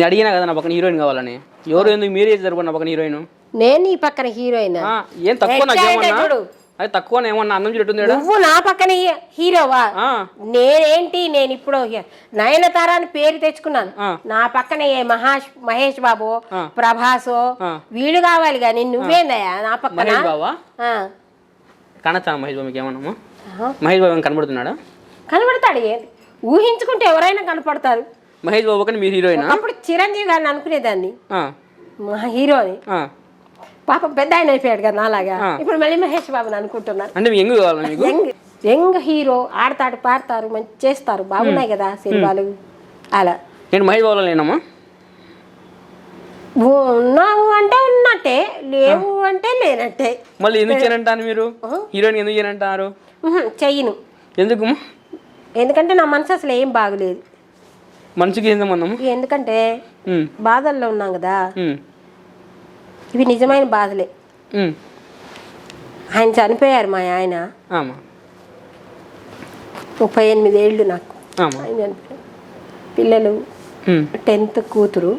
నేను అడిగినా కదా నా పక్కన హీరోయిన్ కావాలని. ఎవరు ఎందుకు మీరే చేశారు నా పక్కన హీరోయిన్? నేను ఈ పక్కన హీరోయిన్. ఏం తక్కువ నాకేమన్నా? అది తక్కువ ఏమన్నా అన్నం చూడట్టుంది. నువ్వు నా పక్కన హీరోవా? నేనేంటి, నేను ఇప్పుడు నయనతార అని పేరు తెచ్చుకున్నాను. నా పక్కన ఏ మహేష్ బాబు, ప్రభాసో వీళ్ళు కావాలి కానీ నువ్వేందయ్యా నా పక్కన? కనొచ్చా మహేష్ బాబు? ఏమన్నా మహేష్ బాబు కనబడుతున్నాడా? కనబడతాడు. ఊహించుకుంటే ఎవరైనా కనపడతారు. మహేష్ బాబు కానీ మీరు హీరోయిన్? అప్పుడు చిరంజీవి గారిని అనుకునేదాన్ని మా హీరోని. పాపం పెద్ద ఆయన అయిపోయాడు కదా నాలాగా. ఇప్పుడు మళ్ళీ మహేష్ బాబుని అనుకుంటున్నాను. అంటే యంగ్ కావాలా మీకు? యంగ్ హీరో, ఆడతాడు, పాడతారు, మంచి చేస్తారు, బాగున్నాయి కదా సినిమాలు. అలా నేను మహేష్ బాబులో లేనమ్మా. ఉన్నావు అంటే ఉన్నట్టే, లేవు అంటే లేనట్టే. మళ్ళీ ఎందుకు చేయనంటారు మీరు? హీరోయిన్ ఎందుకు చేయనంటారు? చెయ్యను. ఎందుకు? ఎందుకంటే నా మనసు అసలు ఏం బాగులేదు. మనసుకి ఏం సంబంధం? ఎందుకంటే బాధల్లో ఉన్నాం కదా. ఇవి నిజమైన బాధలే. ఆయన చనిపోయారు మా ఆయన. 38 ఏళ్ళు నాకు. ఆయన పిల్లలు 10th కూతురు,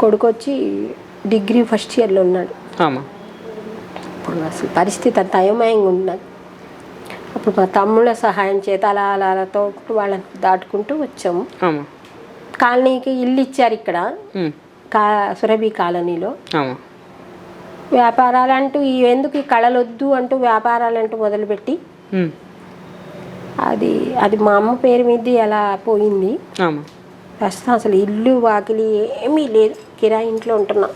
కొడుకు వచ్చి డిగ్రీ ఫస్ట్ ఇయర్లో ఉన్నాడు. ఇప్పుడు అసలు పరిస్థితి అంత అయోమయంగా ఉన్నది. అప్పుడు మా తమ్ముళ్ళ సహాయం చేత అలా అలా తోటి వాళ్ళని దాటుకుంటూ వచ్చాము. కాలనీకి ఇల్లు ఇచ్చారు ఇక్కడ సురభి కాలనీలో. వ్యాపారాలంటూ ఎందుకు ఈ కళలు వద్దు అంటూ వ్యాపారాలంటూ మొదలుపెట్టి అది మా అమ్మ పేరు మీద అలా పోయింది. ప్రస్తుతం అసలు ఇల్లు వాకిలి ఏమీ లేదు. కిరాయి ఇంట్లో ఉంటున్నాం.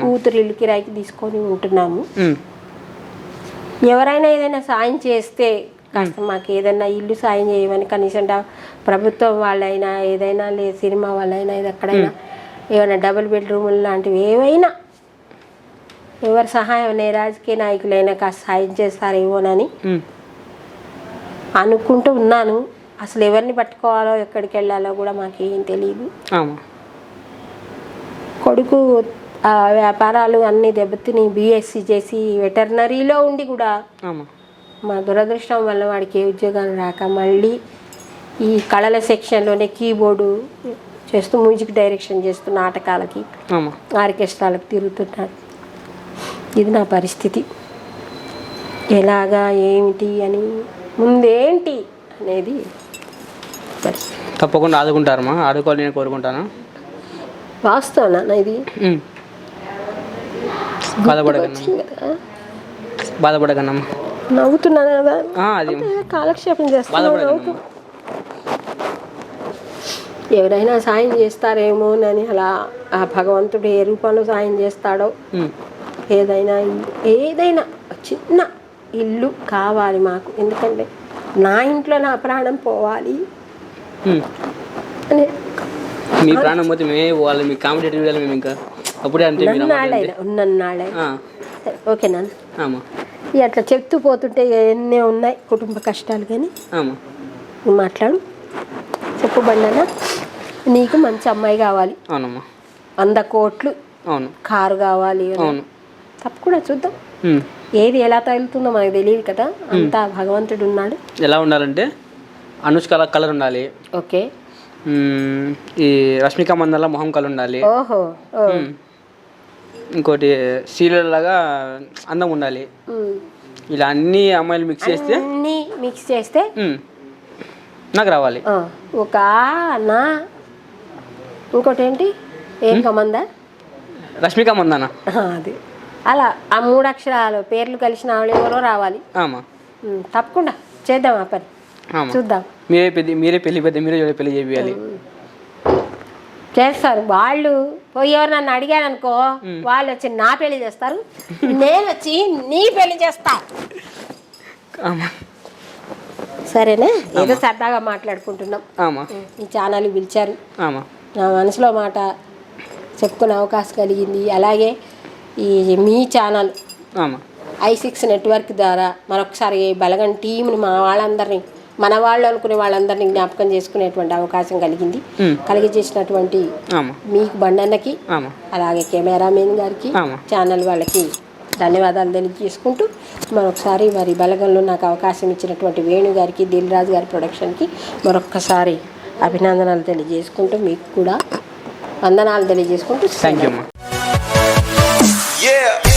కూతురు ఇల్లు కిరాయికి తీసుకొని ఉంటున్నాము. ఎవరైనా ఏదైనా సాయం చేస్తే కాస్త మాకు ఏదైనా ఇల్లు సాయం చేయమని, కనీసం ప్రభుత్వం వాళ్ళైనా ఏదైనా లేదు సినిమా వాళ్ళైనా ఎక్కడైనా ఏమైనా డబుల్ బెడ్రూములు లాంటివి ఏవైనా ఎవరి సహాయం రాజకీయ నాయకులైనా కాస్త సాయం చేస్తారేమోనని అనుకుంటూ ఉన్నాను. అసలు ఎవరిని పట్టుకోవాలో ఎక్కడికి వెళ్ళాలో కూడా మాకేం తెలియదు. కొడుకు వ్యాపారాలు అన్నీ దెబ్బతిని బీఎస్సీ చేసి వెటర్నరీలో ఉండి కూడా మా దురదృష్టం వల్ల వాడికి ఏ ఉద్యోగాలు రాక మళ్ళీ ఈ కళల సెక్షన్లోనే కీబోర్డు చేస్తూ మ్యూజిక్ డైరెక్షన్ చేస్తూ నాటకాలకి ఆర్కెస్ట్రాలకు తిరుగుతున్నాడు. ఇది నా పరిస్థితి. ఎలాగా ఏమిటి అని ముందేంటి అనేది పరిస్థితి. తప్పకుండా ఆదుకుంటారమ్మా. ఆదుకోవాలి నేను కోరుకుంటాను. వాస్తవనా ఇది? బాధపడకన్నమ్మా. నవ్వుతున్నాను కదా, అది కాలక్షేపం చేస్తాను. ఎవరైనా సాయం చేస్తారేమోనని అలా ఆ భగవంతుడు ఏ రూపంలో సాయం చేస్తాడో. ఏదైనా చిన్న ఇల్లు కావాలి మాకు. ఎందుకంటే నా ఇంట్లో నా ప్రాణం పోవాలి. మీ ప్రాణం పోతే మేమే పోవాలి. మీ కాంపిటేటివ్ మేము ఇంకా అప్పుడే అంటే ఉన్నన్నాళ్ళైనా ఓకేనా? అట్లా చెప్తూ పోతుంటే ఎన్నో ఉన్నాయి కుటుంబ కష్టాలు. కానీ మాట్లాడు, చెప్పు బండనా. నీకు మంచి అమ్మాయి కావాలి. 100 కోట్లు కారు కావాలి. తప్పకుండా చూద్దాం. ఏది ఎలా తగులుతుందో మనకు తెలియదు కదా. అంతా భగవంతుడు ఉన్నాడు. ఎలా ఉండాలంటే అనుష్క కలర్ ఉండాలి. ఓకే. ఈ రష్మిక మందల మొహం కలర్ ఉండాలి. ఓహో. ఇంకోటి సీరియల్ లాగా అందం ఉండాలి. ఇలా అన్ని అమ్మాయిలు మిక్స్ చేస్తే నాకు రావాలి. ఒక నా ఇంకోటి ఏంటి, ఏం కమందా? రష్మిక మందన. అది అలా ఆ 3 అక్షరాలు పేర్లు కలిసిన వాళ్ళు ఎవరో రావాలి. తప్పకుండా చేద్దాం ఆ పని. చూద్దాం. మీరే పెళ్లి పెళ్లి చేయాలి. చేస్తారు వాళ్ళు. పోయి ఎవరు నన్ను అడిగాను అనుకో, వాళ్ళు వచ్చి నా పెళ్లి చేస్తారు, నేను వచ్చి నీ పెళ్లి చేస్తా. సరేనా? ఏదో సరదాగా మాట్లాడుకుంటున్నాం. ఈ ఛానల్ పిలిచారు, నా మనసులో మాట చెప్పుకునే అవకాశం కలిగింది. అలాగే ఈ మీ ఛానల్ i6 నెట్వర్క్ ద్వారా మరొకసారి బలగం టీంని మా వాళ్ళందరినీ, మన వాళ్ళు అనుకునే వాళ్ళందరినీ జ్ఞాపకం చేసుకునేటువంటి అవకాశం కలిగజేసినటువంటి మీకు బండన్నకి, అలాగే కెమెరామెన్ గారికి, ఛానల్ వాళ్ళకి ధన్యవాదాలు తెలియజేసుకుంటూ మరొకసారి వారి బలగంలో నాకు అవకాశం ఇచ్చినటువంటి వేణు గారికి, దిల్ రాజు గారి ప్రొడక్షన్కి మరొక్కసారి అభినందనలు తెలియజేసుకుంటూ మీకు కూడా వందనాలు తెలియజేసుకుంటూ థ్యాంక్ యూ అమ్మా. Yeah.